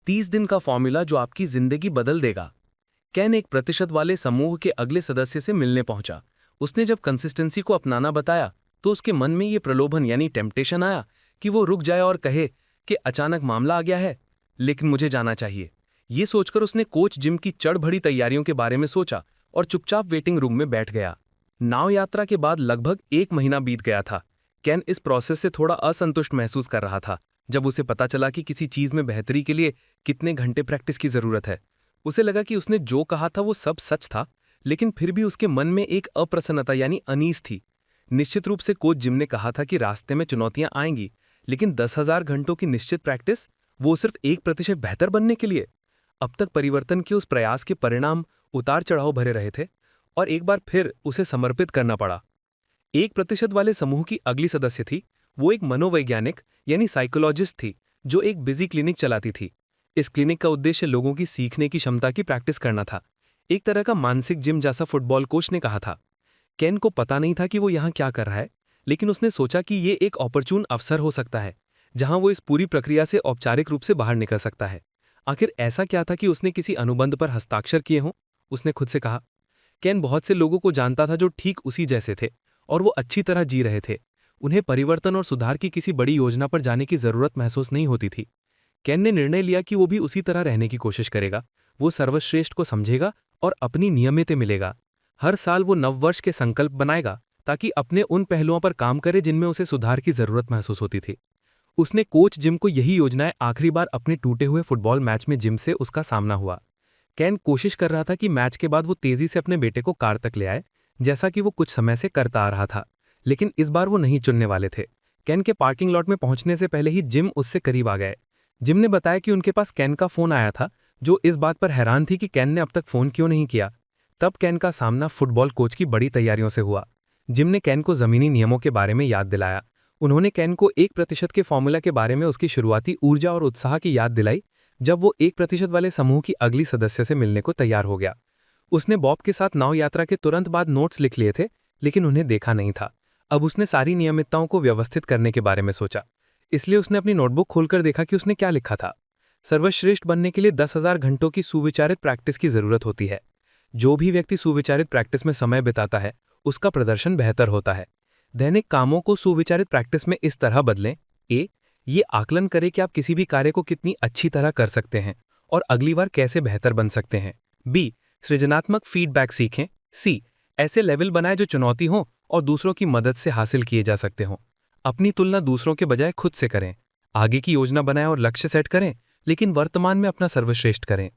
30 दिन का फॉर्मूला जो आपकी जिंदगी बदल देगा। कैन 1% वाले समूह के अगले सदस्य से मिलने पहुंचा। उसने जब कंसिस्टेंसी को अपनाना बताया तो उसके मन में ये प्रलोभन यानी टेम्पटेशन आया कि वो रुक जाए और कहे कि अचानक मामला आ गया है, लेकिन मुझे जाना चाहिए। ये सोचकर उसने कोच जिम की चढ़ बढ़ी तैयारियों के बारे में सोचा और चुपचाप वेटिंग रूम में बैठ गया। नाव यात्रा के बाद लगभग 1 महीना बीत गया था। कैन इस प्रोसेस से थोड़ा असंतुष्ट महसूस कर रहा था। जब उसे पता चला कि किसी चीज में बेहतरी के लिए कितने घंटे प्रैक्टिस की जरूरत है, उसे लगा कि उसने जो कहा था वो सब सच था, लेकिन फिर भी उसके मन में एक अप्रसन्नता यानी अनीस थी। निश्चित रूप से कोच जिम ने कहा था कि रास्ते में चुनौतियां आएंगी, लेकिन 10,000 घंटों की निश्चित प्रैक्टिस, वो सिर्फ 1% बेहतर बनने के लिए। अब तक परिवर्तन के उस प्रयास के परिणाम उतार चढ़ाव भरे रहे थे और एक बार फिर उसे समर्पित करना पड़ा। 1% वाले समूह की अगली सदस्य थी। वो एक मनोवैज्ञानिक यानी साइकोलॉजिस्ट थी जो एक बिजी क्लिनिक चलाती थी। इस क्लिनिक का उद्देश्य लोगों की सीखने की क्षमता की प्रैक्टिस करना था। एक तरह का मानसिक जिम जैसा फुटबॉल कोच ने कहा था। केन को पता नहीं था कि वो यहाँ क्या कर रहा है, लेकिन उसने सोचा कि ये एक ऑपर्चून अवसर हो सकता है जहां वो इस पूरी प्रक्रिया से औपचारिक रूप से बाहर निकल सकता है। आखिर ऐसा क्या था कि उसने किसी अनुबंध पर हस्ताक्षर किए हों? उसने खुद से कहा। केन बहुत से लोगों को जानता था जो ठीक उसी जैसे थे और वो अच्छी तरह जी रहे थे। उन्हें परिवर्तन और सुधार की किसी बड़ी योजना पर जाने की जरूरत महसूस नहीं होती थी। केन ने निर्णय लिया कि वो भी उसी तरह रहने की कोशिश करेगा। वो सर्वश्रेष्ठ को समझेगा और अपनी नियमित मिलेगा। हर साल वो नववर्ष के संकल्प बनाएगा ताकि अपने उन पहलुओं पर काम करे जिनमें उसे सुधार की जरूरत महसूस होती थी। उसने कोच जिम को यही योजनाएं आखिरी बार अपने टूटे हुए फुटबॉल मैच में जिम से उसका सामना हुआ। कैन कोशिश कर रहा था कि मैच के बाद वो तेजी से अपने बेटे को कार तक ले आए, जैसा कि वो कुछ समय से करता आ रहा था, लेकिन इस बार वो नहीं चुनने वाले थे। कैन के पार्किंग लॉट में पहुंचने से पहले ही जिम उससे करीब आ गए। जिम ने बताया कि उनके पास कैन का फोन आया था, जो इस बात पर हैरान थी कि कैन ने अब तक फोन क्यों नहीं किया। तब कैन का सामना फुटबॉल कोच की बड़ी तैयारियों से हुआ। जिम ने कैन को जमीनी नियमों के बारे में याद दिलाया। उन्होंने कैन को 1% के फॉर्मूला के बारे में उसकी शुरुआती ऊर्जा और उत्साह की याद दिलाई जब वो 1% वाले समूह की अगली सदस्य से मिलने को तैयार हो गया। उसने बॉब के साथ नाव यात्रा के तुरंत बाद नोट्स लिख लिए थे, लेकिन उन्हें देखा नहीं था। अब उसने सारी नियमितताओं को व्यवस्थित करने के बारे में सोचा, इसलिए उसने अपनी नोटबुक खोलकर देखा कि उसने क्या लिखा था। सर्वश्रेष्ठ बनने के लिए 10,000 घंटों की सुविचारित प्रैक्टिस की जरूरत होती है। जो भी व्यक्ति सुविचारित प्रैक्टिस में समय बिताता है, उसका प्रदर्शन बेहतर होता है। दैनिक कामों को सुविचारित प्रैक्टिस में इस तरह बदलें। ये आकलन करें कि आप किसी भी कार्य को कितनी अच्छी तरह कर सकते हैं और अगली बार कैसे बेहतर बन सकते हैं। सृजनात्मक फीडबैक सीखें। ऐसे लेवल बनाएं जो चुनौती हों और दूसरों की मदद से हासिल किए जा सकते हों। अपनी तुलना दूसरों के बजाय खुद से करें। आगे की योजना बनाएं और लक्ष्य सेट करें, लेकिन वर्तमान में अपना सर्वश्रेष्ठ करें।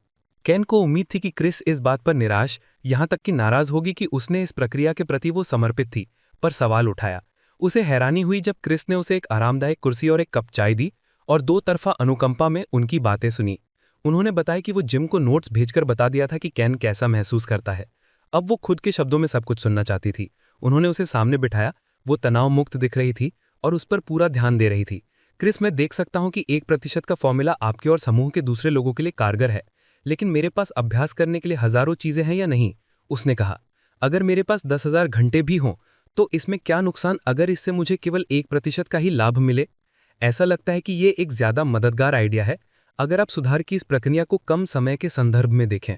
कैन को उम्मीद थी कि क्रिस इस बात पर निराश, यहां तक कि नाराज होगी कि उसने इस प्रक्रिया के प्रति वो समर्पित थी, पर सवाल उठाया। उसे हैरानी हुई जब क्रिस ने उसे एक आरामदायक कुर्सी और एक कप चाय दी और दो तरफा अनुकंपा में उनकी बातें सुनी। उन्होंने बताया कि वो जिम को नोट्स भेजकर बता दिया था कि कैन कैसा महसूस करता है। अब वो खुद के शब्दों में सब कुछ सुनना चाहती थी। उन्होंने उसे सामने बिठाया। वो तनाव मुक्त दिख रही थी और उस पर पूरा ध्यान दे रही थी। क्रिस, मैं देख सकता हूं कि 1% का फॉर्मूला आपके और समूह के दूसरे लोगों के लिए कारगर है, लेकिन मेरे पास अभ्यास करने के लिए हजारों चीजें हैं या नहीं? उसने कहा। अगर मेरे पास 10,000 घंटे भी हों तो इसमें क्या नुकसान अगर इससे मुझे केवल 1% का ही लाभ मिले? ऐसा लगता है कि ये एक ज्यादा मददगार आइडिया है अगर आप सुधार की इस प्रक्रिया को कम समय के संदर्भ में देखें।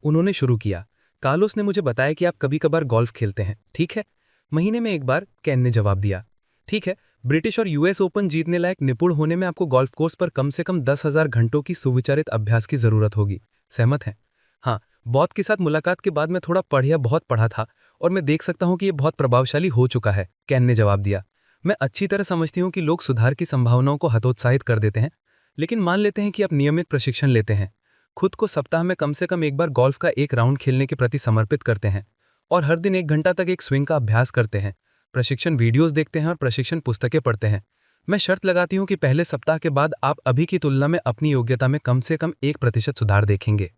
उन्होंने शुरू किया। कार्लोस ने मुझे बताया कि आप कभी कभार गोल्फ खेलते हैं, ठीक है? महीने में एक बार, कैन ने जवाब दिया। ठीक है, ब्रिटिश और यूएस ओपन जीतने लायक निपुण होने में आपको गोल्फ कोर्स पर कम से कम 10,000 घंटों की सुविचारित अभ्यास की जरूरत होगी। सहमत हैं? हाँ, बॉब के साथ मुलाकात के बाद मैं थोड़ा बहुत पढ़ा था और मैं देख सकता हूं कि यह बहुत प्रभावशाली हो चुका है, कैन ने जवाब दिया। मैं अच्छी तरह समझती हूं कि लोग सुधार की संभावनाओं को हतोत्साहित कर देते हैं, लेकिन मान लेते हैं कि आप नियमित प्रशिक्षण लेते हैं, खुद को सप्ताह में कम से कम एक बार गोल्फ का एक राउंड खेलने के प्रति समर्पित करते हैं और हर दिन 1 घंटा तक एक स्विंग का अभ्यास करते हैं, प्रशिक्षण वीडियोस देखते हैं और प्रशिक्षण पुस्तकें पढ़ते हैं। मैं शर्त लगाती हूं कि पहले सप्ताह के बाद आप अभी की तुलना में अपनी योग्यता में कम से कम 1% सुधार देखेंगे।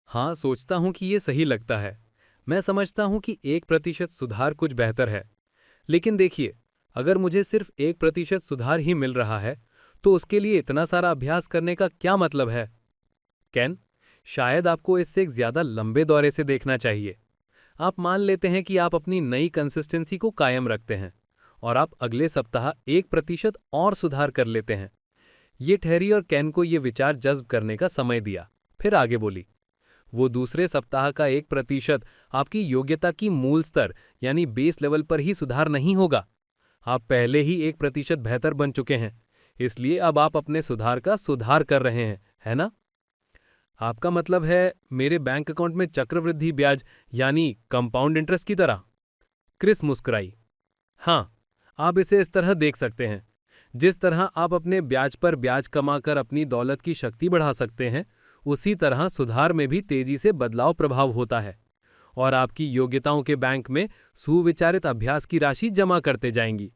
हाँ, सोचता हूँ कि ये सही लगता है। मैं समझता हूँ कि 1% सुधार कुछ बेहतर है, लेकिन देखिए, अगर मुझे सिर्फ 1% सुधार ही मिल रहा है तो उसके लिए इतना सारा अभ्यास करने का क्या मतलब है? कैन, शायद आपको इससे एक ज्यादा लंबे दौरे से देखना चाहिए। आप मान लेते हैं कि आप अपनी नई कंसिस्टेंसी को कायम रखते हैं और आप अगले सप्ताह 1% और सुधार कर लेते हैं। ये ठहरी और कैन को ये विचार जज्ब करने का समय दिया। फिर आगे बोली, वो दूसरे सप्ताह का 1% आपकी योग्यता की मूल स्तर यानी बेस लेवल पर ही सुधार नहीं होगा। आप पहले ही 1% बेहतर बन चुके हैं, इसलिए अब आप अपने सुधार का सुधार कर रहे हैं, है ना? आपका मतलब है मेरे बैंक अकाउंट में चक्रवृद्धि ब्याज यानी कंपाउंड इंटरेस्ट की तरह? क्रिस मुस्कुराई। हाँ, आप इसे इस तरह देख सकते हैं। जिस तरह आप अपने ब्याज पर ब्याज कमाकर अपनी दौलत की शक्ति बढ़ा सकते हैं, उसी तरह सुधार में भी तेजी से बदलाव प्रभाव होता है और आपकी योग्यताओं के बैंक में सुविचारित अभ्यास की राशि जमा करते जाएंगी।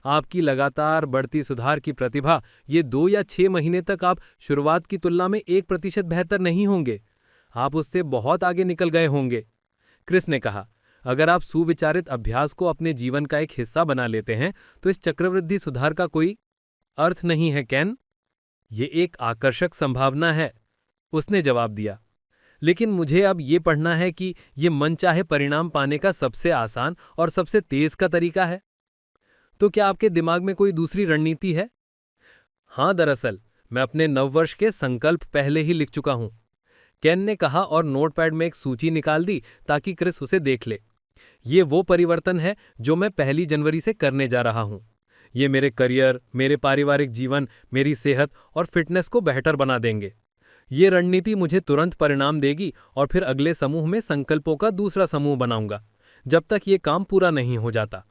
आपकी लगातार बढ़ती सुधार की प्रतिभा ये 2 या 6 महीने तक आप शुरुआत की तुलना में 1% बेहतर नहीं होंगे, आप उससे बहुत आगे निकल गए होंगे। क्रिस ने कहा, अगर आप सुविचारित अभ्यास को अपने जीवन का एक हिस्सा बना लेते हैं तो इस चक्रवृद्धि सुधार का कोई अर्थ नहीं है कैन। ये एक आकर्षक संभावना है, उसने जवाब दिया, लेकिन मुझे अब ये पढ़ना है कि ये मनचाहे परिणाम पाने का सबसे आसान और सबसे तेज का तरीका है। तो क्या आपके दिमाग में कोई दूसरी रणनीति है? हाँ, दरअसल मैं अपने नववर्ष के संकल्प पहले ही लिख चुका हूं, कैन ने कहा और नोटपैड में एक सूची निकाल दी ताकि क्रिस उसे देख ले। ये वो परिवर्तन है जो मैं 1 जनवरी से करने जा रहा हूं। ये मेरे करियर, मेरे पारिवारिक जीवन, मेरी सेहत और फिटनेस को बेहतर बना देंगे। ये रणनीति मुझे तुरंत परिणाम देगी और फिर अगले समूह में संकल्पों का दूसरा समूह बनाऊंगा, जब तक ये काम पूरा नहीं हो जाता।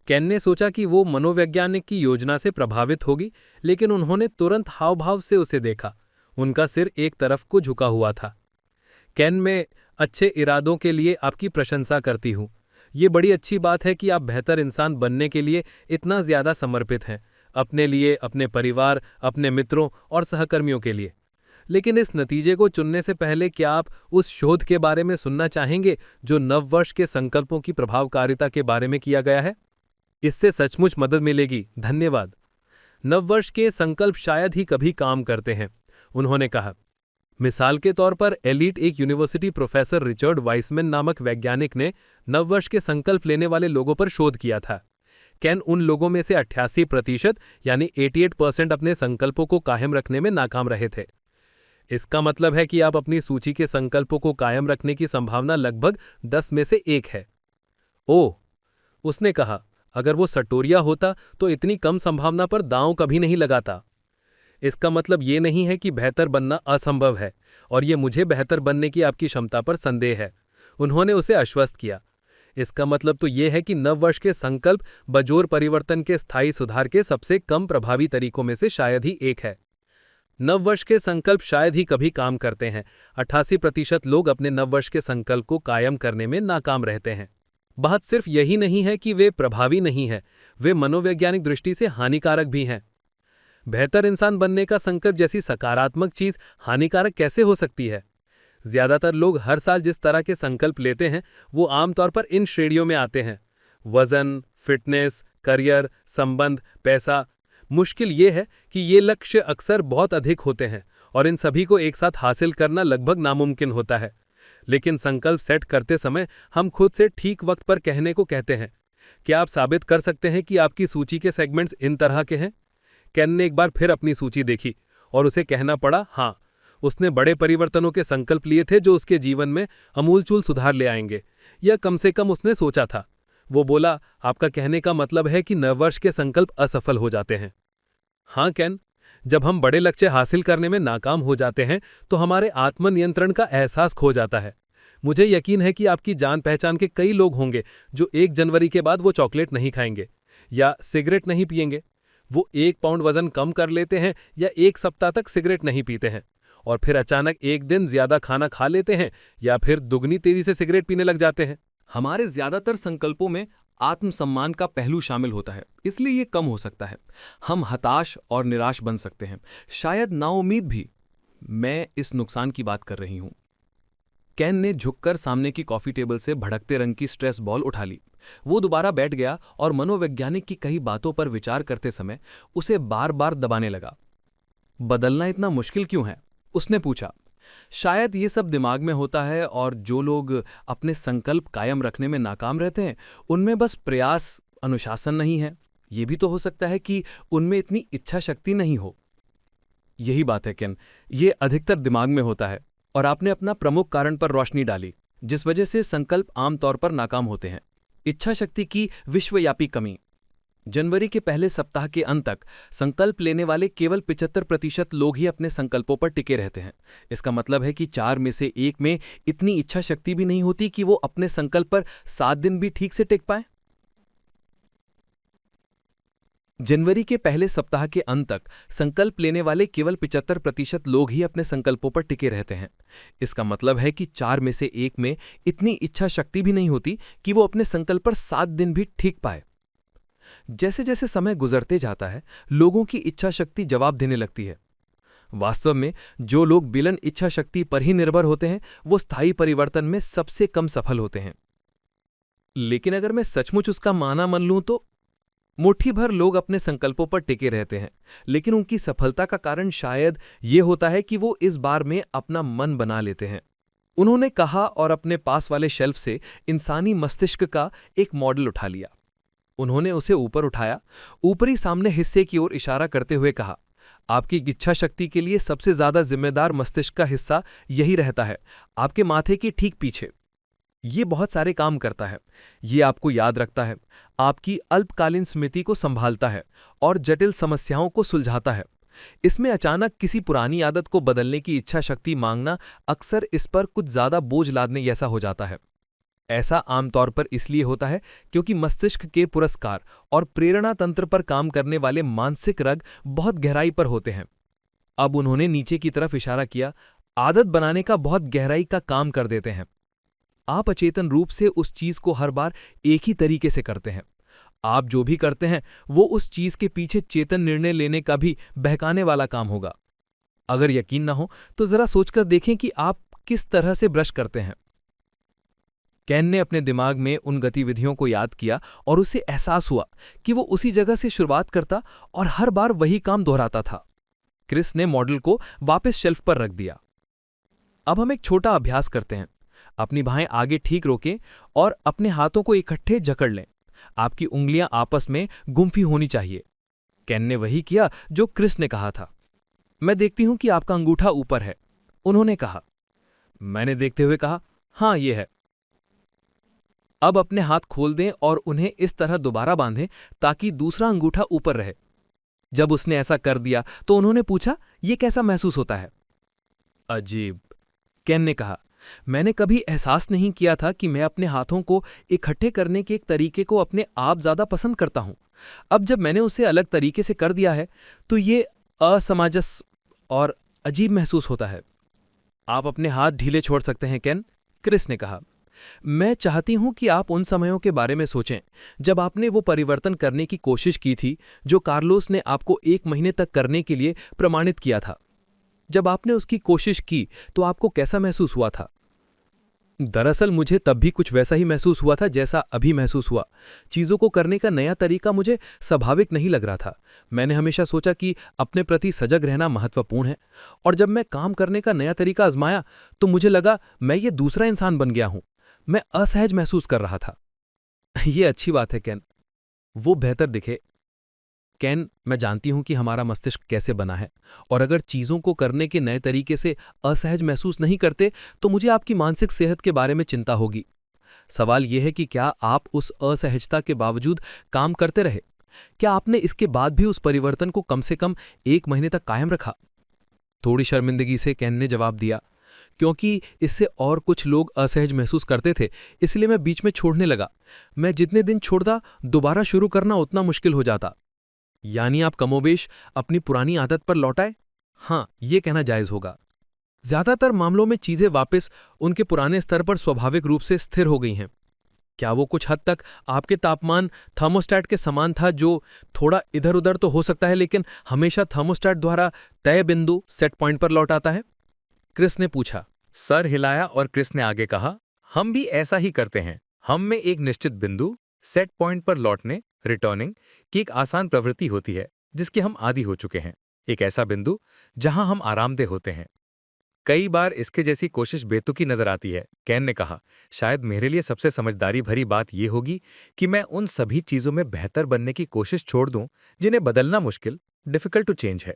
कैन ने सोचा कि वो मनोवैज्ञानिक की योजना से प्रभावित होगी, लेकिन उन्होंने तुरंत हाव भाव से उसे देखा। उनका सिर एक तरफ को झुका हुआ था। कैन, मैं अच्छे इरादों के लिए आपकी प्रशंसा करती हूँ। ये बड़ी अच्छी बात है कि आप बेहतर इंसान बनने के लिए इतना ज्यादा समर्पित हैं, अपने लिए, अपने परिवार, अपने मित्रों और सहकर्मियों के लिए। लेकिन इस नतीजे को चुनने से पहले क्या आप उस शोध के बारे में सुनना चाहेंगे जो नववर्ष के संकल्पों की प्रभावकारिता के बारे में किया गया है? इससे सचमुच मदद मिलेगी, धन्यवाद। नववर्ष के संकल्प शायद ही कभी काम करते हैं, उन्होंने कहा। मिसाल के तौर पर एलीट एक यूनिवर्सिटी प्रोफेसर रिचर्ड वाइसमैन नामक वैज्ञानिक ने नववर्ष के संकल्प लेने वाले लोगों पर शोध किया था। कैन उन लोगों में से 88% यानी 88% अपने संकल्पों को कायम रखने में नाकाम रहे थे। इसका मतलब है कि आप अपनी सूची के संकल्पों को कायम रखने की संभावना लगभग 10 में से 1 है। ओह, उसने कहा, अगर वो सटोरिया होता तो इतनी कम संभावना पर दांव कभी नहीं लगाता। इसका मतलब ये नहीं है कि बेहतर बनना असंभव है और ये मुझे बेहतर बनने की आपकी क्षमता पर संदेह है, उन्होंने उसे आश्वस्त किया। इसका मतलब तो ये है कि नववर्ष के संकल्प बजोर परिवर्तन के स्थायी सुधार के सबसे कम प्रभावी तरीकों में से शायद ही एक है। नववर्ष के संकल्प शायद ही कभी काम करते हैं। 88% लोग अपने नववर्ष के संकल्प को कायम करने में नाकाम रहते हैं। बात सिर्फ यही नहीं है कि वे प्रभावी नहीं हैं, वे मनोवैज्ञानिक दृष्टि से हानिकारक भी हैं। बेहतर इंसान बनने का संकल्प जैसी सकारात्मक चीज हानिकारक कैसे हो सकती है? ज्यादातर लोग हर साल जिस तरह के संकल्प लेते हैं वो आमतौर पर इन श्रेणियों में आते हैं: वजन, फिटनेस, करियर, संबंध, पैसा। मुश्किल ये है कि ये लक्ष्य अक्सर बहुत अधिक होते हैं और इन सभी को एक साथ हासिल करना लगभग नामुमकिन होता है। लेकिन संकल्प सेट करते समय हम खुद से ठीक वक्त पर कहने को कहते हैं, क्या आप साबित कर सकते हैं कि आपकी सूची के सेगमेंट्स इन तरह के हैं? कैन ने एक बार फिर अपनी सूची देखी और उसे कहना पड़ा, हाँ, उसने बड़े परिवर्तनों के संकल्प लिए थे जो उसके जीवन में अमूलचूल सुधार ले आएंगे, या कम से कम उसने सोचा था। वो बोला, आपका कहने का मतलब है कि नववर्ष के संकल्प असफल हो जाते हैं? हाँ कैन, जब हम बड़े लक्ष्य हासिल करने में नाकाम हो जाते हैं तो हमारे आत्मनियंत्रण का एहसास खो जाता है। मुझे यकीन है कि आपकी जान पहचान के कई लोग होंगे जो 1 जनवरी के बाद वो चॉकलेट नहीं खाएंगे या सिगरेट नहीं पिएंगे। वो 1 पाउंड वजन कम कर लेते हैं या 1 सप्ताह तक सिगरेट नहीं पीते हैं और फिर अचानक एक दिन ज्यादा खाना खा लेते हैं या फिर दुगनी तेजी से सिगरेट पीने लग जाते हैं। हमारे ज्यादातर संकल्पों में आत्मसम्मान का पहलू शामिल होता है, इसलिए ये कम हो सकता है। हम हताश और निराश बन सकते हैं, शायद नाउम्मीद भी। मैं इस नुकसान की बात कर रही हूं। कैन ने झुककर सामने की कॉफी टेबल से भड़कते रंग की स्ट्रेस बॉल उठा ली। वो दोबारा बैठ गया और मनोवैज्ञानिक की कई बातों पर विचार करते समय उसे बार बार दबाने लगा। बदलना इतना मुश्किल क्यों है? उसने पूछा। शायद ये सब दिमाग में होता है और जो लोग अपने संकल्प कायम रखने में नाकाम रहते हैं उनमें बस प्रयास, अनुशासन नहीं है। ये भी तो हो सकता है कि उनमें इतनी इच्छा शक्ति नहीं हो। यही बात है केन, ये अधिकतर दिमाग में होता है। और आपने अपना प्रमुख कारण पर रोशनी डाली, जिस वजह से संकल्प आमतौर पर नाकाम होते हैं। इच्छा शक्ति की विश्वव्यापी कमी। जनवरी के पहले सप्ताह के अंत तक संकल्प लेने वाले केवल 75% लोग ही अपने संकल्पों पर टिके रहते हैं। इसका मतलब है कि 4 में से 1 में इतनी इच्छा शक्ति भी नहीं होती कि वो अपने संकल्प पर 7 दिन भी ठीक से टिक पाए। जनवरी के पहले सप्ताह के अंत तक संकल्प लेने वाले केवल 75% लोग ही अपने संकल्पों पर टिके रहते हैं। इसका मतलब है कि 4 में से 1 में इतनी इच्छा शक्ति भी नहीं होती कि वो अपने संकल्प पर 7 दिन भी ठीक पाए। जैसे जैसे समय गुजरते जाता है, लोगों की इच्छा शक्ति जवाब देने लगती है। वास्तव में जो लोग बिलन इच्छा शक्ति पर ही निर्भर होते हैं, वो स्थायी परिवर्तन में सबसे कम सफल होते हैं। लेकिन अगर मैं सचमुच उसका माना मन लूं तो मुट्ठी भर लोग अपने संकल्पों पर टिके रहते हैं, लेकिन उनकी सफलता का कारण शायद ये होता है कि वो इस बार में अपना मन बना लेते हैं। उन्होंने कहा और अपने पास वाले शेल्फ से इंसानी मस्तिष्क का एक मॉडल उठा लिया। उन्होंने उसे ऊपर उठाया, ऊपरी सामने हिस्से की ओर इशारा करते हुए कहा, आपकी इच्छा शक्ति के लिए सबसे ज्यादा जिम्मेदार मस्तिष्क का हिस्सा यही रहता है, आपके माथे के ठीक पीछे। ये बहुत सारे काम करता है। ये आपको याद रखता है, आपकी अल्पकालीन स्मृति को संभालता है और जटिल समस्याओं को सुलझाता है। इसमें अचानक किसी पुरानी आदत को बदलने की इच्छा शक्ति मांगना अक्सर इस पर कुछ ज्यादा बोझ लादने जैसा हो जाता है। ऐसा आमतौर पर इसलिए होता है क्योंकि मस्तिष्क के पुरस्कार और प्रेरणा तंत्र पर काम करने वाले मानसिक रग बहुत गहराई पर होते हैं। अब उन्होंने नीचे की तरफ इशारा किया, आदत बनाने का बहुत गहराई का काम कर देते हैं। आप अचेतन रूप से उस चीज को हर बार एक ही तरीके से करते हैं। आप जो भी करते हैं वो उस चीज के पीछे चेतन निर्णय लेने का भी बहकाने वाला काम होगा। अगर यकीन ना हो तो जरा सोचकर देखें कि आप किस तरह से ब्रश करते हैं। कैन ने अपने दिमाग में उन गतिविधियों को याद किया और उसे एहसास हुआ कि वो उसी जगह से शुरुआत करता और हर बार वही काम दोहराता था। क्रिस ने मॉडल को वापस शेल्फ पर रख दिया। अब हम एक छोटा अभ्यास करते हैं। अपनी बाहें आगे ठीक रोकें और अपने हाथों को इकट्ठे जकड़ लें। आपकी उंगलियां आपस में गुम्फी होनी चाहिए। कैन ने वही किया जो क्रिस ने कहा था। मैं देखती हूं कि आपका अंगूठा ऊपर है, उन्होंने कहा। मैंने देखते हुए कहा, हां ये है। अब अपने हाथ खोल दें और उन्हें इस तरह दोबारा बांधें ताकि दूसरा अंगूठा ऊपर रहे। जब उसने ऐसा कर दिया तो उन्होंने पूछा, यह कैसा महसूस होता है? अजीब, कैन ने कहा। मैंने कभी एहसास नहीं किया था कि मैं अपने हाथों को इकट्ठे करने के एक तरीके को अपने आप ज्यादा पसंद करता हूं। अब जब मैंने उसे अलग तरीके से कर दिया है तो ये असमंजस और अजीब महसूस होता है। आप अपने हाथ ढीले छोड़ सकते हैं कैन, क्रिस ने कहा। मैं चाहती हूं कि आप उन समयों के बारे में सोचें जब आपने वो परिवर्तन करने की कोशिश की थी जो कार्लोस ने आपको 1 महीने तक करने के लिए प्रमाणित किया था। जब आपने उसकी कोशिश की तो आपको कैसा महसूस हुआ था? दरअसल मुझे तब भी कुछ वैसा ही महसूस हुआ था जैसा अभी महसूस हुआ। चीजों को करने का नया तरीका मुझे स्वाभाविक नहीं लग रहा था। मैंने हमेशा सोचा कि अपने प्रति सजग रहना महत्वपूर्ण है, और जब मैं काम करने का नया तरीका आजमाया तो मुझे लगा मैं ये दूसरा इंसान बन गया हूं। मैं असहज महसूस कर रहा था। ये अच्छी बात है कैन, वो बेहतर दिखे। कैन, मैं जानती हूं कि हमारा मस्तिष्क कैसे बना है, और अगर चीजों को करने के नए तरीके से असहज महसूस नहीं करते तो मुझे आपकी मानसिक सेहत के बारे में चिंता होगी। सवाल यह है कि क्या आप उस असहजता के बावजूद काम करते रहे? क्या आपने इसके बाद भी उस परिवर्तन को कम से कम 1 महीने तक कायम रखा? थोड़ी शर्मिंदगी से कैन ने जवाब दिया, क्योंकि इससे और कुछ लोग असहज महसूस करते थे, इसलिए मैं बीच में छोड़ने लगा। मैं जितने दिन छोड़ता, दोबारा शुरू करना उतना मुश्किल हो जाता। यानी आप कमोबेश अपनी पुरानी आदत पर लौट आए? हाँ, ये कहना जायज होगा। ज्यादातर मामलों में चीजें वापस उनके पुराने स्तर पर स्वाभाविक रूप से स्थिर हो गई हैं। क्या वो कुछ हद तक आपके तापमान थर्मोस्टेट के समान था, जो थोड़ा इधर उधर तो हो सकता है लेकिन हमेशा थर्मोस्टेट द्वारा तय बिंदु सेट पॉइंट पर लौट आता है? क्रिस ने पूछा। सर हिलाया और क्रिस ने आगे कहा, हम भी ऐसा ही करते हैं। हम में एक निश्चित बिंदु सेट पॉइंट पर लौटने, रिटर्निंग की एक आसान प्रवृत्ति होती है जिसके हम आदी हो चुके हैं। एक ऐसा बिंदु जहां हम आरामदेह होते हैं। कई बार इसके जैसी कोशिश बेतुकी नजर आती है, कैन ने कहा। शायद मेरे लिए सबसे समझदारी भरी बात यह होगी कि मैं उन सभी चीजों में बेहतर बनने की कोशिश छोड़ दूं जिन्हें बदलना मुश्किल, डिफिकल्ट टू चेंज है।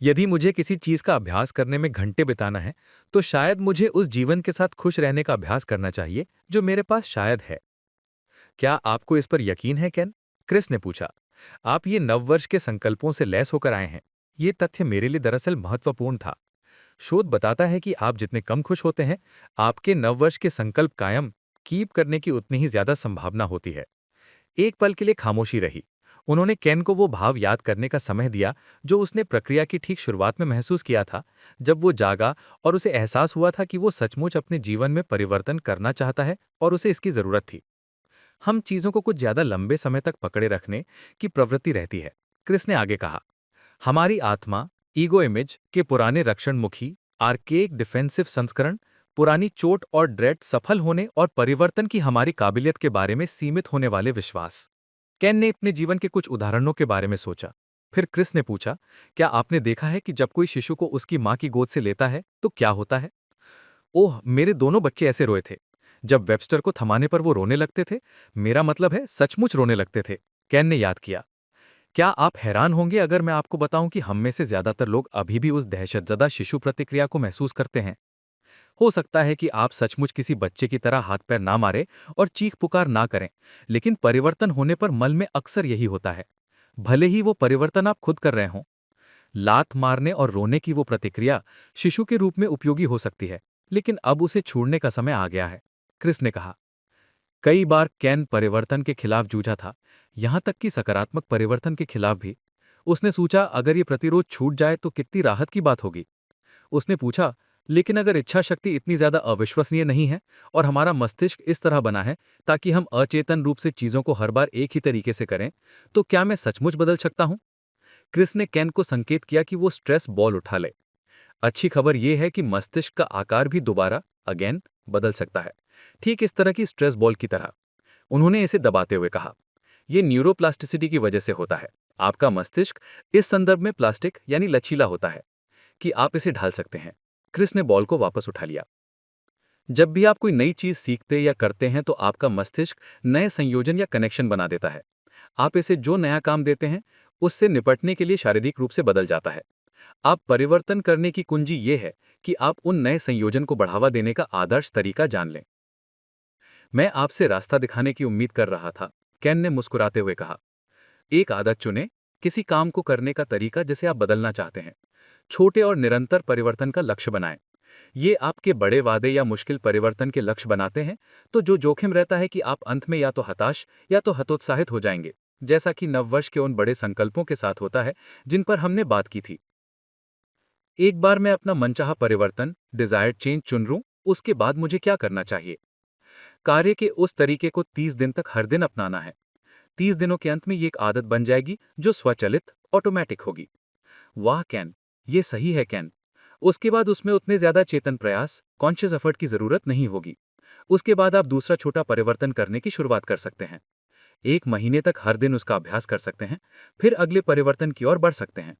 यदि मुझे किसी चीज का अभ्यास करने में घंटे बिताना है तो शायद मुझे उस जीवन के साथ खुश रहने का अभ्यास करना चाहिए जो मेरे पास शायद है। क्या आपको इस पर यकीन है, केन? क्रिस ने पूछा। आप ये नववर्ष के संकल्पों से लैस होकर आए हैं। ये तथ्य मेरे लिए दरअसल महत्वपूर्ण था। शोध बताता है कि आप जितने कम खुश होते हैं, आपके नववर्ष के संकल्प कायम कीप करने की उतनी ही ज्यादा संभावना होती है। एक पल के लिए खामोशी रही। उन्होंने केन को वो भाव याद करने का समय दिया जो उसने प्रक्रिया की ठीक शुरुआत में महसूस किया था, जब वो जागा और उसे एहसास हुआ था कि वो सचमुच अपने जीवन में परिवर्तन करना चाहता है और उसे इसकी जरूरत थी। हम चीजों को कुछ ज्यादा लंबे समय तक पकड़े रखने की प्रवृत्ति रहती है, क्रिस ने आगे कहा। हमारी आत्मा ईगो इमेज के पुराने रक्षणमुखी आर्केक डिफेंसिव संस्करण, पुरानी चोट और ड्रेड, सफल होने और परिवर्तन की हमारी काबिलियत के बारे में सीमित होने वाले विश्वास। केन ने अपने जीवन के कुछ उदाहरणों के बारे में सोचा। फिर क्रिस ने पूछा, क्या आपने देखा है कि जब कोई शिशु को उसकी मां की गोद से लेता है तो क्या होता है? ओह, मेरे दोनों बच्चे ऐसे रोए थे। जब वेबस्टर को थमाने पर वो रोने लगते थे, मेरा मतलब है सचमुच रोने लगते थे, केन ने याद किया। क्या आप हैरान होंगे अगर मैं आपको बताऊं कि हम में से ज्यादातर लोग अभी भी उस दहशतजदा शिशु प्रतिक्रिया को महसूस करते हैं। हो सकता है कि आप सचमुच किसी बच्चे की तरह हाथ पैर ना मारें और चीख पुकार ना करें, लेकिन परिवर्तन होने पर मन में अक्सर यही होता है, भले ही वो परिवर्तन आप खुद कर रहे हों। लात मारने और रोने की वो प्रतिक्रिया शिशु के रूप में उपयोगी हो सकती है, लेकिन अब उसे छोड़ने का समय आ गया है, क्रिस ने कहा। कई बार केन परिवर्तन के खिलाफ जूझा था, यहां तक कि सकारात्मक परिवर्तन के खिलाफ भी। उसने सोचा, अगर ये प्रतिरोध छूट जाए तो कितनी राहत की बात होगी। उसने पूछा, लेकिन अगर इच्छा शक्ति इतनी ज्यादा अविश्वसनीय नहीं है और हमारा मस्तिष्क इस तरह बना है ताकि हम अचेतन रूप से चीजों को हर बार एक ही तरीके से करें, तो क्या मैं सचमुच बदल सकता हूं? क्रिस ने केन को संकेत किया कि वो स्ट्रेस बॉल उठा ले। अच्छी खबर यह है कि मस्तिष्क का आकार भी दोबारा अगेन बदल सकता है, ठीक इस तरह की स्ट्रेस बॉल की तरह। उन्होंने इसे दबाते हुए कहा, यह न्यूरोप्लास्टिसिटी की वजह से होता है। आपका मस्तिष्क इस संदर्भ में प्लास्टिक यानी लचीला होता है कि आप इसे ढाल सकते हैं। क्रिस ने बॉल को वापस उठा लिया। जब भी आप कोई नई चीज सीखते या करते हैं तो आपका मस्तिष्क नए संयोजन या कनेक्शन बना देता है। आप इसे जो नया काम देते हैं उससे निपटने के लिए शारीरिक रूप से बदल जाता है। आप परिवर्तन करने की कुंजी ये है कि आप उन नए संयोजन को बढ़ावा देने का आदर्श तरीका जान लें। मैं आपसे रास्ता दिखाने की उम्मीद कर रहा था, केन ने मुस्कुराते हुए कहा। एक आदत चुनें, किसी काम को करने का तरीका जिसे आप बदलना चाहते हैं। छोटे और निरंतर परिवर्तन का लक्ष्य बनाएं। ये आपके बड़े वादे या मुश्किल परिवर्तन के लक्ष्य बनाते हैं, तो जो जोखिम रहता है कि आप अंत में या तो हताश या तो हतोत्साहित हो जाएंगे, जैसा कि नववर्ष के उन बड़े संकल्पों के साथ होता है जिन पर हमने बात की थी। एक बार मैं अपना मनचाहा परिवर्तन, डिजायर्ड चेंज चुन लूं, उसके बाद मुझे क्या करना चाहिए? कार्य के उस तरीके को 30 दिन तक हर दिन अपनाना है। 30 दिनों के अंत में ये एक आदत बन जाएगी जो स्वचालित, ऑटोमेटिक होगी। वाह कैन, ये सही है कैन। उसके बाद उसमें उतने ज्यादा चेतन प्रयास, कॉन्शियस एफर्ट की जरूरत नहीं होगी। उसके बाद आप दूसरा छोटा परिवर्तन करने की शुरुआत कर सकते हैं। 1 महीने तक हर दिन उसका अभ्यास कर सकते हैं, फिर अगले परिवर्तन की ओर बढ़ सकते हैं।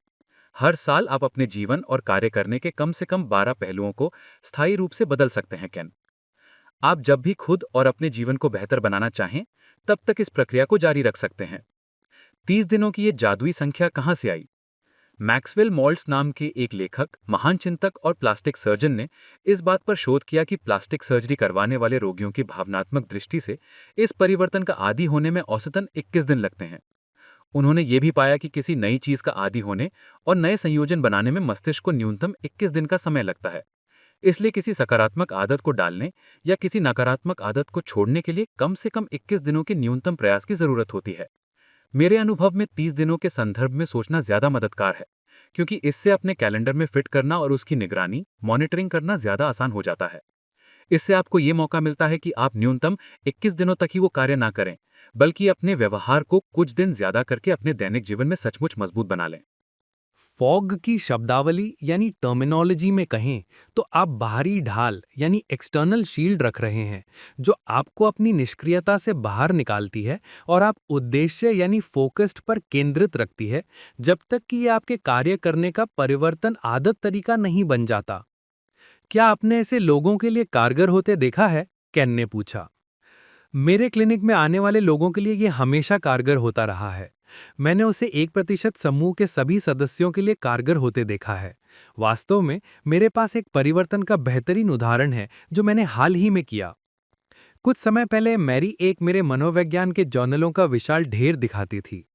हर साल आप अपने जीवन और कार्य करने के कम से कम 12 पहलुओं को स्थायी रूप से बदल सकते हैं कैन। आप जब भी खुद और अपने जीवन को बेहतर बनाना चाहें, तब तक इस प्रक्रिया को जारी रख सकते हैं। 30 दिनों की ये जादुई संख्या कहां से आई? मैक्सवेल मॉल्ट्स नाम के एक लेखक, महान चिंतक और प्लास्टिक सर्जन ने इस बात पर शोध किया कि प्लास्टिक सर्जरी करवाने वाले रोगियों की भावनात्मक दृष्टि से इस परिवर्तन का आदी होने में औसतन 21 दिन लगते हैं। उन्होंने ये भी पाया कि किसी नई चीज का आदी होने और नए संयोजन बनाने में मस्तिष्क को न्यूनतम 21 दिन का समय लगता है। इसलिए किसी सकारात्मक आदत को डालने या किसी नकारात्मक आदत को छोड़ने के लिए कम से कम 21 दिनों के न्यूनतम प्रयास की जरूरत होती है। मेरे अनुभव में 30 दिनों के संदर्भ में सोचना ज्यादा मददगार है, क्योंकि इससे अपने कैलेंडर में फिट करना और उसकी निगरानी, मॉनिटरिंग करना ज्यादा आसान हो जाता है। इससे आपको ये मौका मिलता है कि आप न्यूनतम 21 दिनों तक ही वो कार्य ना करें, बल्कि अपने व्यवहार को कुछ दिन ज्यादा करके अपने दैनिक जीवन में सचमुच मजबूत बना लें। फॉग की शब्दावली यानी टर्मिनोलॉजी में कहें तो आप बाहरी ढाल यानी एक्सटर्नल शील्ड रख रहे हैं, जो आपको अपनी निष्क्रियता से बाहर निकालती है और आप उद्देश्य यानी फोकस्ड पर केंद्रित रखती है, जब तक कि ये आपके कार्य करने का परिवर्तन आदत तरीका नहीं बन जाता। क्या आपने ऐसे लोगों के लिए कारगर होते देखा है? केन ने पूछा। मेरे क्लिनिक में आने वाले लोगों के लिए ये हमेशा कारगर होता रहा है। मैंने उसे 1% समूह के सभी सदस्यों के लिए कारगर होते देखा है। वास्तव में मेरे पास एक परिवर्तन का बेहतरीन उदाहरण है जो मैंने हाल ही में किया। कुछ समय पहले मैरी एक मेरे मनोविज्ञान के जर्नलों का विशाल ढेर दिखाती थी।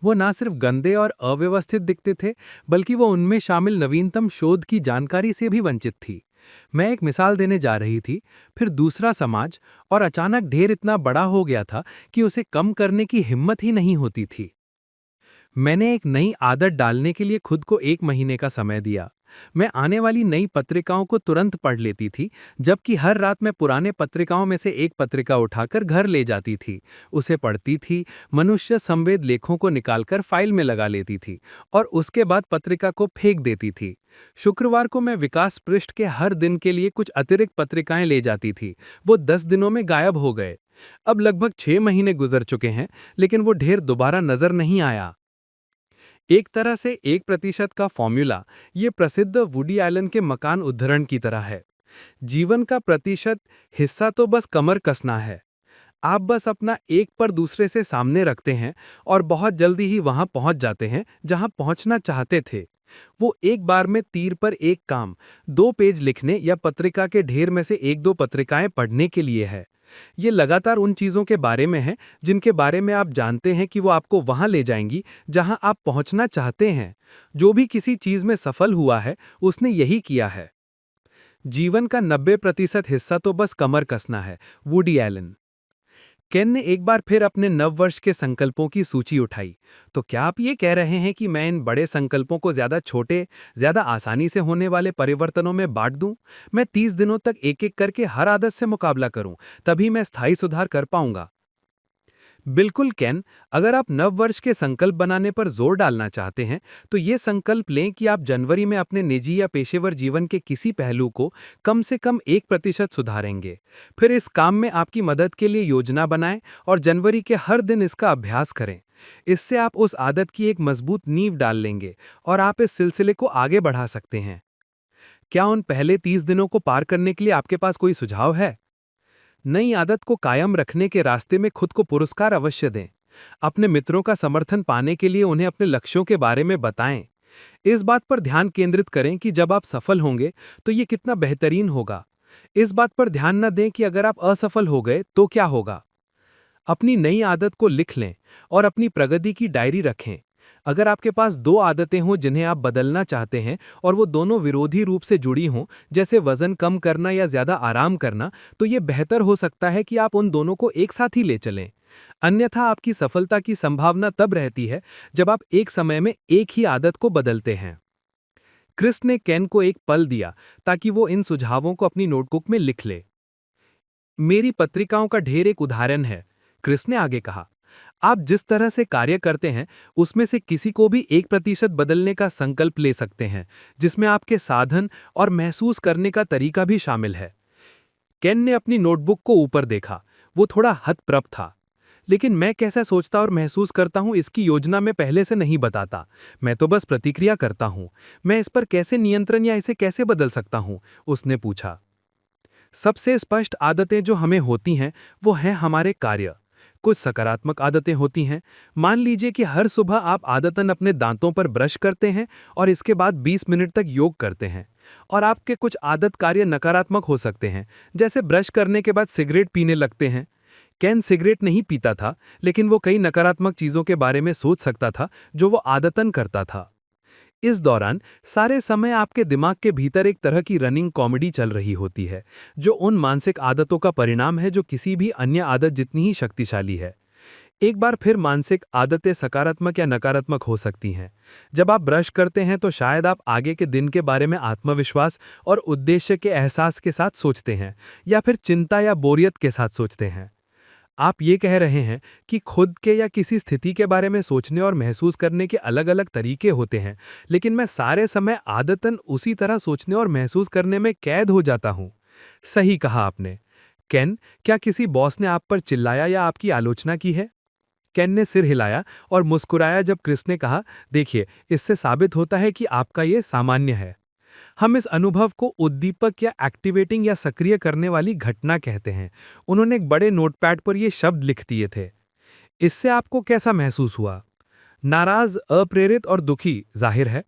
वो ना सिर्फ गंदे और अव्यवस्थित दिखते थे, बल्कि वो उनमें शामिल नवीनतम शोध की जानकारी से भी वंचित थी। मैं एक मिसाल देने जा रही थी, फिर दूसरा समाज, और अचानक ढेर इतना बड़ा हो गया था कि उसे कम करने की हिम्मत ही नहीं होती थी। मैंने एक नई आदत डालने के लिए खुद को 1 महीने का समय दिया। मैं आने वाली नई पत्रिकाओं को तुरंत पढ़ लेती थी, जबकि हर रात मैं पुराने पत्रिकाओं में से एक पत्रिका उठाकर घर ले जाती थी, उसे पढ़ती थी, मनुष्य संवेद लेखों को निकालकर फाइल में लगा लेती थी और उसके बाद पत्रिका को फेंक देती थी। शुक्रवार को मैं विकास पृष्ठ के हर दिन के लिए कुछ अतिरिक्त पत्रिकाएं ले जाती थी। वो 10 दिनों में गायब हो गए। अब लगभग 6 महीने गुजर चुके हैं, लेकिन वो ढेर दोबारा नजर नहीं आया। एक तरह से 1% का फॉर्मूला ये प्रसिद्ध वुडी एलन के मकान उद्धरण की तरह है। जीवन का प्रतिशत हिस्सा तो बस कमर कसना है। आप बस अपना एक पर दूसरे से सामने रखते हैं और बहुत जल्दी ही वहां पहुंच जाते हैं जहां पहुंचना चाहते थे। वो एक बार में तीर पर एक काम, 2 पेज लिखने या पत्रिका के ढेर में से 1-2 पत्रिकाएं पढ़ने के लिए है। ये लगातार उन चीज़ों के बारे में है जिनके बारे में आप जानते हैं कि वो आपको वहां ले जाएंगी जहां आप पहुंचना चाहते हैं। जो भी किसी चीज़ में सफल हुआ है, उसने यही किया है। जीवन का 90% हिस्सा तो बस कमर कसना है। Woody Elon. केन ने एक बार फिर अपने नववर्ष के संकल्पों की सूची उठाई। तो क्या आप ये कह रहे हैं कि मैं इन बड़े संकल्पों को ज्यादा छोटे, ज्यादा आसानी से होने वाले परिवर्तनों में बांट दूं? मैं 30 दिनों तक एक-एक करके हर आदत से मुकाबला करूं, तभी मैं स्थायी सुधार कर पाऊंगा। बिल्कुल केन, अगर आप नववर्ष के संकल्प बनाने पर जोर डालना चाहते हैं, तो ये संकल्प लें कि आप जनवरी में अपने निजी या पेशेवर जीवन के किसी पहलू को कम से कम 1% सुधारेंगे। फिर इस काम में आपकी मदद के लिए योजना बनाएं और जनवरी के हर दिन इसका अभ्यास करें। इससे आप उस आदत की एक मजबूत नींव डाल लेंगे और आप इस सिलसिले को आगे बढ़ा सकते हैं। क्या उन पहले 30 दिनों को पार करने के लिए आपके पास कोई सुझाव है? नई आदत को कायम रखने के रास्ते में खुद को पुरस्कार अवश्य दें। अपने मित्रों का समर्थन पाने के लिए उन्हें अपने लक्ष्यों के बारे में बताएं। इस बात पर ध्यान केंद्रित करें कि जब आप सफल होंगे तो ये कितना बेहतरीन होगा। इस बात पर ध्यान न दें कि अगर आप असफल हो गए तो क्या होगा। अपनी नई आदत को लिख लें और अपनी प्रगति की डायरी रखें। अगर आपके पास 2 आदतें हों जिन्हें आप बदलना चाहते हैं और वो दोनों विरोधी रूप से जुड़ी हों, जैसे वजन कम करना या ज्यादा आराम करना, तो ये बेहतर हो सकता है कि आप उन दोनों को एक साथ ही ले चलें। अन्यथा आपकी सफलता की संभावना तब रहती है जब आप एक समय में एक ही आदत को बदलते हैं। क्रिस ने केन को एक पल दिया ताकि वो इन सुझावों को अपनी नोटबुक में लिख ले। मेरी पत्रिकाओं का ढेर एक उदाहरण है, क्रिस ने आगे कहा। आप जिस तरह से कार्य करते हैं उसमें से किसी को भी 1% बदलने का संकल्प ले सकते हैं, जिसमें आपके साधन और महसूस करने का तरीका भी शामिल है। केन ने अपनी नोटबुक को ऊपर देखा। वो थोड़ा हतप्रभ था। लेकिन मैं कैसा सोचता और महसूस करता हूं इसकी योजना मैं पहले से नहीं बताता। मैं तो बस प्रतिक्रिया करता हूं। मैं इस पर कैसे नियंत्रण या इसे कैसे बदल सकता हूं? उसने पूछा। सबसे स्पष्ट आदतें जो हमें होती हैं वो हैं हमारे कार्य। कुछ सकारात्मक आदतें होती हैं। मान लीजिए कि हर सुबह आप आदतन अपने दांतों पर ब्रश करते हैं और इसके बाद 20 मिनट तक योग करते हैं। और आपके कुछ आदत कार्य नकारात्मक हो सकते हैं, जैसे ब्रश करने के बाद सिगरेट पीने लगते हैं। केन सिगरेट नहीं पीता था, लेकिन वो कई नकारात्मक चीज़ों के बारे में सोच सकता था जो वो आदतन करता था। इस दौरान सारे समय आपके दिमाग के भीतर एक तरह की रनिंग कॉमेडी चल रही होती है, जो उन मानसिक आदतों का परिणाम है जो किसी भी अन्य आदत जितनी ही शक्तिशाली है। एक बार फिर मानसिक आदतें सकारात्मक या नकारात्मक हो सकती हैं। जब आप ब्रश करते हैं तो शायद आप आगे के दिन के बारे में आत्मविश्वास और उद्देश्य के एहसास के साथ सोचते हैं, या फिर चिंता या बोरियत के साथ सोचते हैं। आप ये कह रहे हैं कि खुद के या किसी स्थिति के बारे में सोचने और महसूस करने के अलग-अलग तरीके होते हैं, लेकिन मैं सारे समय आदतन उसी तरह सोचने और महसूस करने में कैद हो जाता हूं। सही कहा आपने। केन, क्या किसी बॉस ने आप पर चिल्लाया या आपकी आलोचना की है? केन ने सिर हिलाया और मुस्कुराया जब क्रिस ने कहा, देखिए, इससे साबित होता है कि आपका ये सामान्य है। हम इस अनुभव को उद्दीपक या एक्टिवेटिंग या सक्रिय करने वाली घटना कहते हैं। उन्होंने एक बड़े नोटपैड पर ये शब्द लिख दिए थे। इससे आपको कैसा महसूस हुआ? नाराज, अप्रेरित और दुखी जाहिर है।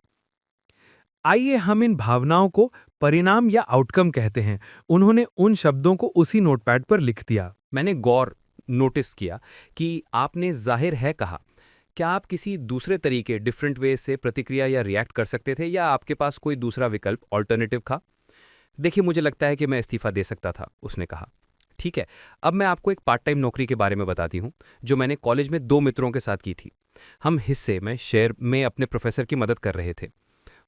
आइए हम इन भावनाओं को परिणाम या आउटकम कहते हैं। उन्होंने उन शब्दों को उसी नोटपैड पर लिख दिया। मैंने नोटिस किया कि आपने जाहिर है कहा। क्या आप किसी दूसरे तरीके डिफरेंट वे से प्रतिक्रिया या रिएक्ट कर सकते थे, या आपके पास कोई दूसरा विकल्प ऑल्टरनेटिव था? देखिए, मुझे लगता है कि मैं इस्तीफा दे सकता था, उसने कहा। ठीक है, अब मैं आपको एक पार्ट टाइम नौकरी के बारे में बताती हूँ जो मैंने कॉलेज में 2 मित्रों के साथ की थी। हम हिस्से में शेयर में अपने प्रोफेसर की मदद कर रहे थे।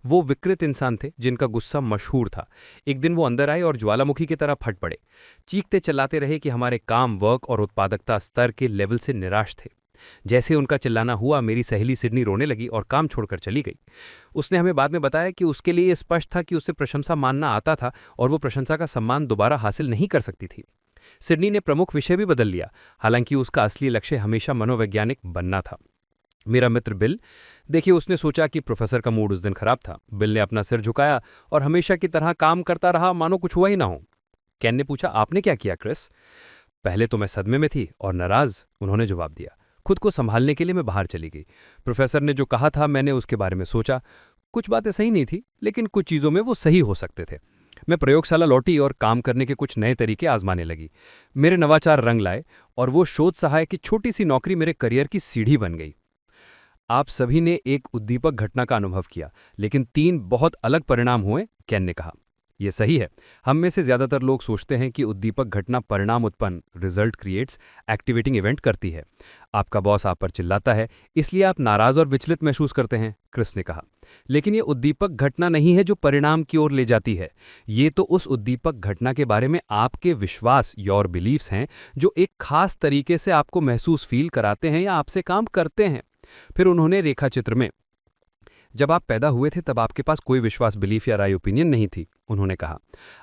वो विकृत इंसान थे जिनका गुस्सा मशहूर था। एक दिन वो अंदर आए और ज्वालामुखी की तरह फट पड़े। चीखते चिल्लाते रहे कि हमारे काम, वर्क और उत्पादकता स्तर के लेवल से निराश थे। जैसे उनका चिल्लाना हुआ, मेरी सहेली सिडनी रोने लगी और काम छोड़कर चली गई। उसने हमें बाद में बताया कि उसके लिए ये स्पष्ट था कि उसे प्रशंसा मानना आता था और वो प्रशंसा का सम्मान दोबारा हासिल नहीं कर सकती थी। सिडनी ने प्रमुख विषय भी बदल लिया, हालांकि उसका असली लक्ष्य हमेशा मनोवैज्ञानिक बनना था। मेरा मित्र बिल, देखिए, उसने सोचा कि प्रोफेसर का मूड उस दिन खराब था। बिल ने अपना सिर झुकाया और हमेशा की तरह काम करता रहा, मानो कुछ हुआ ही ना हो। केन ने पूछा, आपने क्या किया क्रिस? पहले तो मैं सदमे में थी और नाराज, उन्होंने जवाब दिया। खुद को संभालने के लिए मैं बाहर चली गई। प्रोफेसर ने जो कहा था, मैंने उसके बारे में सोचा। कुछ बातें सही नहीं थी, लेकिन कुछ चीज़ों में वो सही हो सकते थे। मैं प्रयोगशाला लौटी और काम करने के कुछ नए तरीके आजमाने लगी। मेरे नवाचार रंग लाए और वो शोध सहायक की छोटी सी नौकरी मेरे करियर की सीढ़ी बन गई। आप सभी ने एक उद्दीपक घटना का अनुभव किया, लेकिन 3 बहुत अलग परिणाम हुए, केन ने कहा। यह सही है। हम में से ज्यादातर लोग सोचते हैं कि उद्दीपक घटना परिणाम उत्पन्न, रिजल्ट क्रिएट्स, एक्टिवेटिंग इवेंट करती है। आपका बॉस आप पर चिल्लाता है, इसलिए आप नाराज और विचलित महसूस करते हैं, क्रिस ने कहा। लेकिन यह उद्दीपक घटना नहीं है जो परिणाम की ओर ले जाती है। ये तो उस उद्दीपक घटना के बारे में आपके विश्वास, योर बिलीव्स हैं, जो एक खास तरीके से आपको महसूस फील कराते हैं या आपसे काम करते हैं। फिर उन्होंने रेखा चित्र में, जब आप पैदा हुए थे तब आपके पास कोई विश्वास, बिलीफ या राय ओपिनियन नहीं थी, उन्होंने कहा।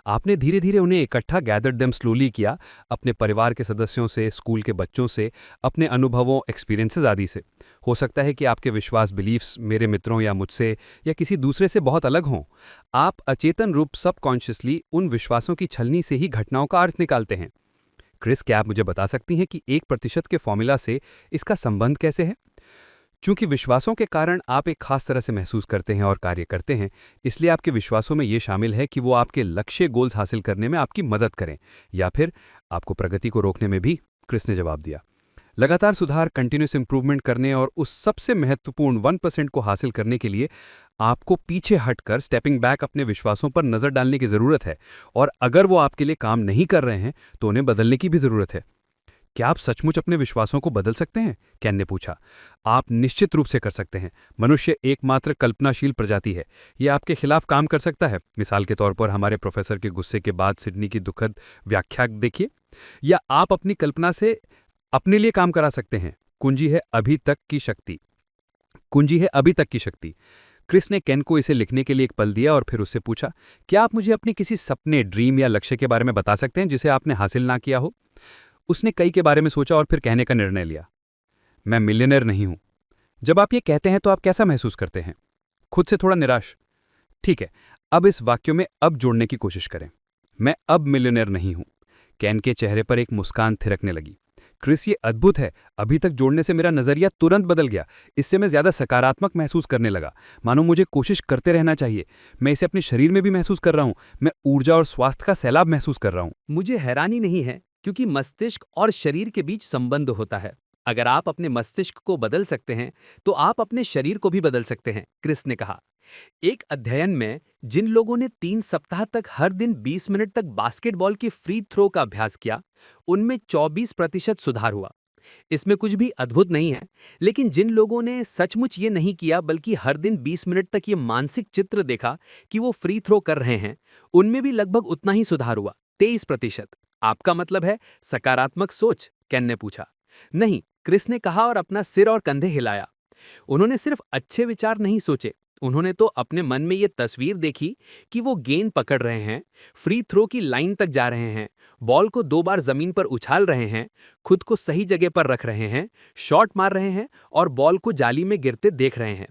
आपने धीरे धीरे उन्हें इकट्ठा, गैदर्ड देम स्लोली किया, अपने परिवार के सदस्यों से, स्कूल के बच्चों से, अपने अनुभवों, एक्सपीरियंसेस आदि से। हो सकता है कि आपके विश्वास, बिलीफ्स मेरे मित्रों या मुझसे या किसी दूसरे से बहुत अलग हों। आप अचेतन रूप सबकॉन्शियसली उन विश्वासों की छलनी से ही घटनाओं का अर्थ निकालते हैं। क्रिस, क्या आप मुझे बता सकती हैं कि 1% के फॉर्मूला से इसका संबंध कैसे है? चूंकि विश्वासों के कारण आप एक खास तरह से महसूस करते हैं और कार्य करते हैं, इसलिए आपके विश्वासों में यह शामिल है कि वो आपके लक्ष्य, गोल्स हासिल करने में आपकी मदद करें या फिर आपको प्रगति को रोकने में भी, क्रिस ने जवाब दिया। लगातार सुधार, कंटिन्यूस इंप्रूवमेंट करने और उस सबसे महत्वपूर्ण 1% को हासिल करने के लिए आपको पीछे हटकर, स्टेपिंग बैक, अपने विश्वासों पर नजर डालने की जरूरत है। और अगर वो आपके लिए काम नहीं कर रहे हैं तो उन्हें बदलने की भी जरूरत है। क्या आप सचमुच अपने विश्वासों को बदल सकते हैं? केन ने पूछा। आप निश्चित रूप से कर सकते हैं। मनुष्य एकमात्र कल्पनाशील प्रजाति है। यह आपके खिलाफ काम कर सकता है। मिसाल के तौर पर हमारे प्रोफेसर के गुस्से के बाद सिडनी की दुखद व्याख्या देखिए। या आप अपनी कल्पना से अपने लिए काम करा सकते हैं। कुंजी है अभी तक की शक्ति। कुंजी है अभी तक की शक्ति। क्रिस ने केन को इसे लिखने के लिए एक पल दिया और फिर उससे पूछा, क्या आप मुझे अपने किसी सपने, ड्रीम या लक्ष्य के बारे में बता सकते हैं जिसे आपने हासिल ना किया हो? उसने कई के बारे में सोचा और फिर कहने का निर्णय लिया, मैं मिलियनेयर नहीं हूं। जब आप ये कहते हैं तो आप कैसा महसूस करते हैं? खुद से थोड़ा निराश। ठीक है, अब इस वाक्य में अब जोड़ने की कोशिश करें। मैं अब मिलियनेयर नहीं हूं। केन के चेहरे पर एक मुस्कान थिरकने लगी। क्रिस, ये अद्भुत है। अभी तक जोड़ने से मेरा नजरिया तुरंत बदल गया। इससे मैं ज्यादा सकारात्मक महसूस करने लगा, मानो मुझे कोशिश करते रहना चाहिए। मैं इसे अपने शरीर में भी महसूस कर रहा हूं। मैं ऊर्जा और स्वास्थ्य का सैलाब महसूस कर रहा हूं। मुझे हैरानी नहीं है, क्योंकि मस्तिष्क और शरीर के बीच संबंध होता है। अगर आप अपने मस्तिष्क को बदल सकते हैं तो आप अपने शरीर को भी बदल सकते हैं, क्रिस ने कहा। एक अध्ययन में जिन लोगों ने 3 सप्ताह तक हर दिन 20 मिनट तक बास्केटबॉल की फ्री थ्रो का अभ्यास किया, उनमें 24% सुधार हुआ। इसमें कुछ भी अद्भुत नहीं है, लेकिन जिन लोगों ने सचमुच ये नहीं किया बल्कि हर दिन 20 मिनट तक ये मानसिक चित्र देखा कि वो फ्री थ्रो कर रहे हैं, उनमें भी लगभग उतना ही सुधार हुआ, 23%। आपका मतलब है सकारात्मक सोच? केन ने पूछा। नहीं, क्रिस ने कहा और अपना सिर और कंधे हिलाया। उन्होंने सिर्फ अच्छे विचार नहीं सोचे, उन्होंने तो अपने मन में ये तस्वीर देखी कि वो गेंद पकड़ रहे हैं, फ्री थ्रो की लाइन तक जा रहे हैं, बॉल को 2 बार जमीन पर उछाल रहे हैं, खुद को सही जगह पर रख रहे हैं, शॉट मार रहे हैं और बॉल को जाली में गिरते देख रहे हैं।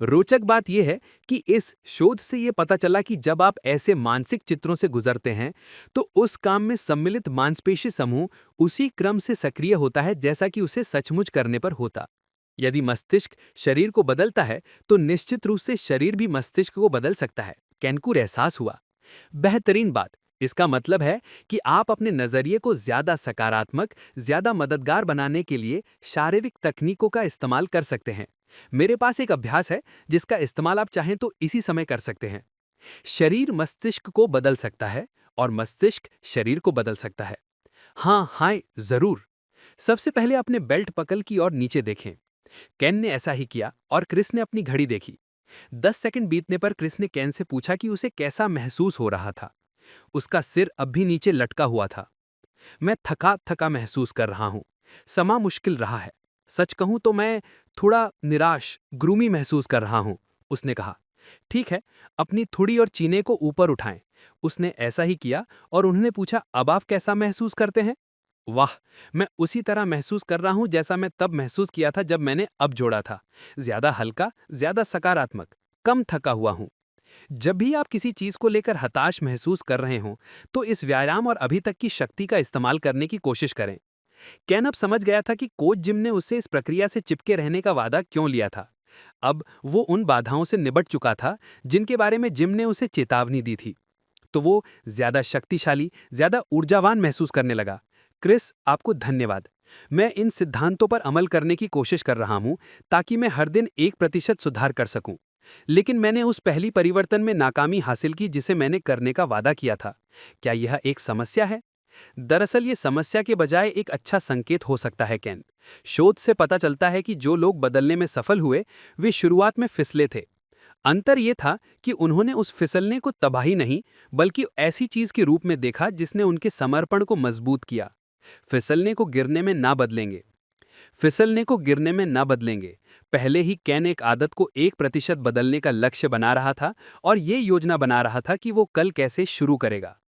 रोचक बात यह है कि इस शोध से यह पता चला कि जब आप ऐसे मानसिक चित्रों से गुजरते हैं तो उस काम में सम्मिलित मांसपेशी समूह उसी क्रम से सक्रिय होता है जैसा कि उसे सचमुच करने पर होता। यदि मस्तिष्क शरीर को बदलता है तो निश्चित रूप से शरीर भी मस्तिष्क को बदल सकता है, कैन को एहसास हुआ। बेहतरीन बात, इसका मतलब है कि आप अपने नजरिए को ज्यादा सकारात्मक, ज्यादा मददगार बनाने के लिए शारीरिक तकनीकों का इस्तेमाल कर सकते हैं। मेरे पास एक अभ्यास है जिसका इस्तेमाल आप चाहें तो इसी समय कर सकते हैं। शरीर मस्तिष्क को बदल सकता है और मस्तिष्क शरीर को बदल सकता है। हाँ, जरूर। सबसे पहले अपने बेल्ट पकल की ओर नीचे देखें। केन ने ऐसा ही किया और क्रिस ने अपनी घड़ी देखी। 10 सेकंड बीतने पर क्रिस ने केन से पूछा कि उसे कैसा महसूस हो रहा था। उसका सिर अब भी नीचे लटका हुआ था। मैं थका थका महसूस कर रहा हूं। समा मुश्किल रहा है। सच कहूं तो मैं थोड़ा निराश, ग्रूमी महसूस कर रहा हूं, उसने कहा। ठीक है, अपनी थोड़ी और चीने को ऊपर उठाएं। उसने ऐसा ही किया और उन्होंने पूछा, अब आप कैसा महसूस करते हैं? वाह, मैं उसी तरह महसूस कर रहा हूं जैसा मैं तब महसूस किया था जब मैंने अब जोड़ा था। ज्यादा हल्का, ज्यादा सकारात्मक, कम थका हुआ हूं। जब भी आप किसी चीज को लेकर हताश महसूस कर रहे हों, तो इस व्यायाम और अभी तक की शक्ति का इस्तेमाल करने की कोशिश करें। कैन अब समझ गया था कि कोच जिम ने उससे इस प्रक्रिया से चिपके रहने का वादा क्यों लिया था। अब वो उन बाधाओं से निपट चुका था जिनके बारे में जिम ने उसे चेतावनी दी थी। तो वो ज्यादा शक्तिशाली, ज्यादा ऊर्जावान महसूस करने लगा। क्रिस, आपको धन्यवाद। मैं इन सिद्धांतों पर अमल करने की कोशिश कर रहा हूं ताकि मैं हर दिन 1% सुधार कर सकूं। लेकिन मैंने उस पहली परिवर्तन में नाकामी हासिल की जिसे मैंने करने का वादा किया था। क्या यह एक समस्या है? दरअसल ये समस्या के बजाय एक अच्छा संकेत हो सकता है, कैन। शोध से पता चलता है कि जो लोग बदलने में सफल हुए, वे शुरुआत में फिसले थे। अंतर ये था कि उन्होंने उस फिसलने को तबाही नहीं, बल्कि ऐसी चीज के रूप में देखा जिसने उनके समर्पण को मजबूत किया। फिसलने को गिरने में ना बदलेंगे। फिसलने को गिरने में ना बदलेंगे। पहले ही कैन एक आदत को 1% बदलने का लक्ष्य बना रहा था और ये योजना बना रहा था कि वो कल कैसे शुरू करेगा।